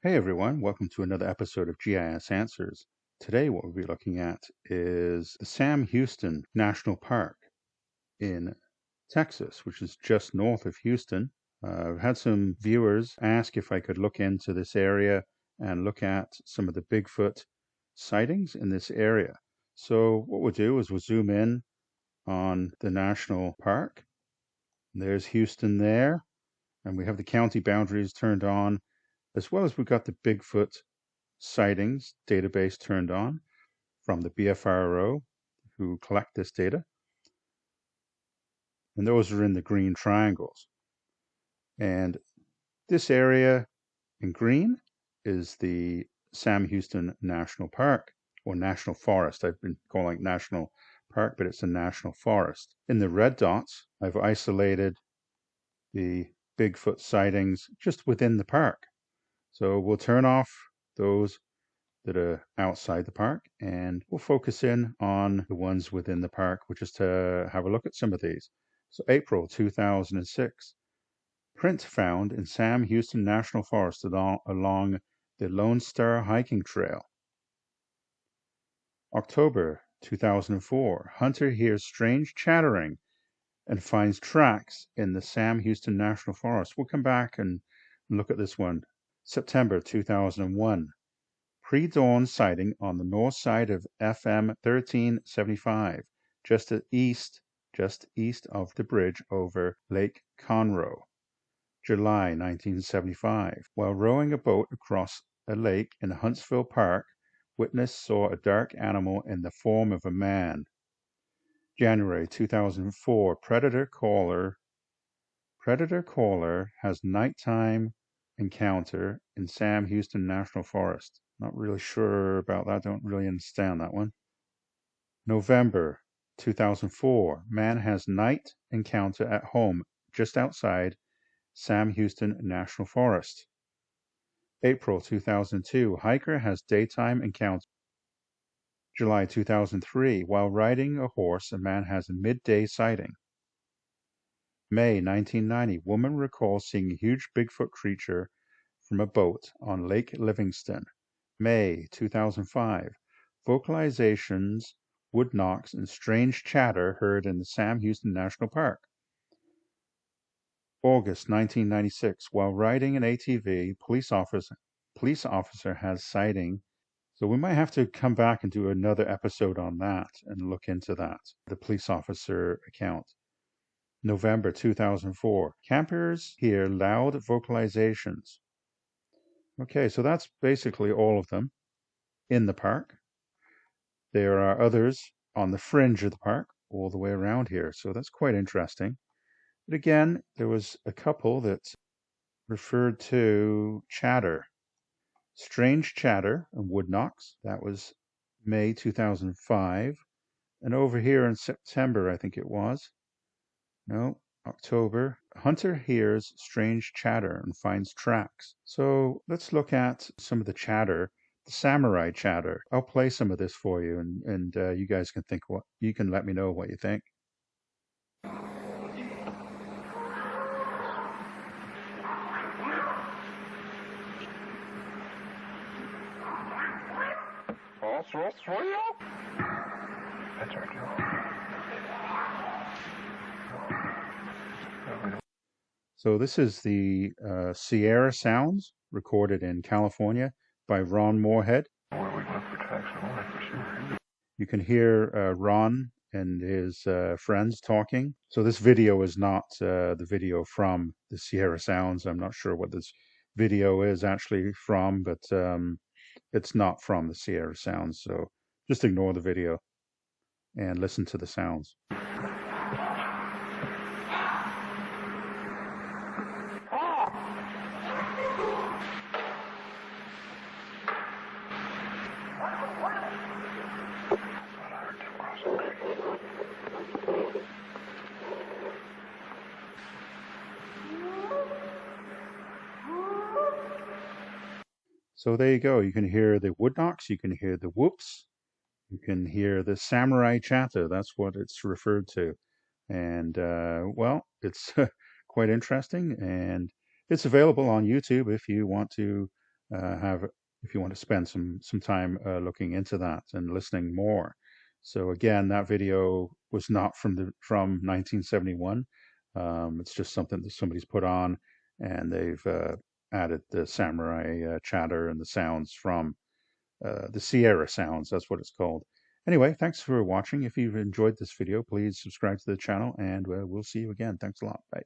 Hey everyone, welcome to another episode of GIS Answers. Today what we'll be looking at is the Sam Houston National Park in Texas, which is just north of Houston. I've had some viewers ask if I could look into this area and look at some of the Bigfoot sightings in this area. So what we'll do is we'll zoom in on the national park. There's Houston there, and we have the county boundaries turned on, as well as we've got the Bigfoot sightings database turned on from the BFRO who collect this data. And those are in the green triangles. And this area in green is the Sam Houston National Park, or National Forest. I've been calling it National Park, but it's a national forest. In the red dots, I've isolated the Bigfoot sightings just within the park. So we'll turn off those that are outside the park, and we'll focus in on the ones within the park, which is to have a look at some of these. So April 2006, print found in Sam Houston National Forest along the Lone Star hiking trail. October 2004, hunter hears strange chattering and finds tracks in the Sam Houston National Forest. We'll come back and look at this one. September 2001, pre-dawn sighting on the north side of FM 1375, just east of the bridge over Lake Conroe. July 1975, while rowing a boat across a lake in Huntsville Park, witness saw a dark animal in the form of a man. January 2004, predator caller has nighttime encounter in Sam Houston National Forest. Not really sure about that. Don't really understand that one. November 2004, man has night encounter at home just outside Sam Houston National Forest. April 2002, hiker has daytime encounter. July 2003, while riding a horse, a man has a midday sighting. May 1990, woman recalls seeing a huge Bigfoot creature from a boat on Lake Livingston. May 2005, vocalizations, wood knocks, and strange chatter heard in the Sam Houston National Park. August 1996, while riding an ATV, police officer has sighting. So we might have to come back and do another episode on that and look into that, the police officer account. November 2004, campers hear loud vocalizations. Okay, so that's basically all of them in the park. There are others on the fringe of the park all the way around here, so that's quite interesting. But again, there was a couple that referred to chatter, strange chatter and wood knocks. That was May 2005. And over here in September, I think it was. No, October. Hunter hears strange chatter and finds tracks. So let's look at some of the chatter, the samurai chatter. I'll play some of this for you, and you guys can you can let me know what you think. So this is the Sierra Sounds recorded in California by Ron Moorhead. You can hear Ron and his friends talking. So this video is not the video from the Sierra Sounds. I'm not sure what this video is actually from, but it's not from the Sierra Sounds. So just ignore the video and listen to the sounds. So there you go. You can hear the wood knocks, you can hear the whoops, you can hear the samurai chatter. That's what it's referred to. And well, it's quite interesting, and it's available on YouTube if you want to have if you want to spend some time looking into that and listening more. So again, that video was not from 1971. It's just something that somebody's put on, and they've added the samurai chatter and the sounds from the Sierra sounds. That's what it's called. Anyway, thanks for watching. If you've enjoyed this video, please subscribe to the channel, and we'll see you again. Thanks a lot. Bye.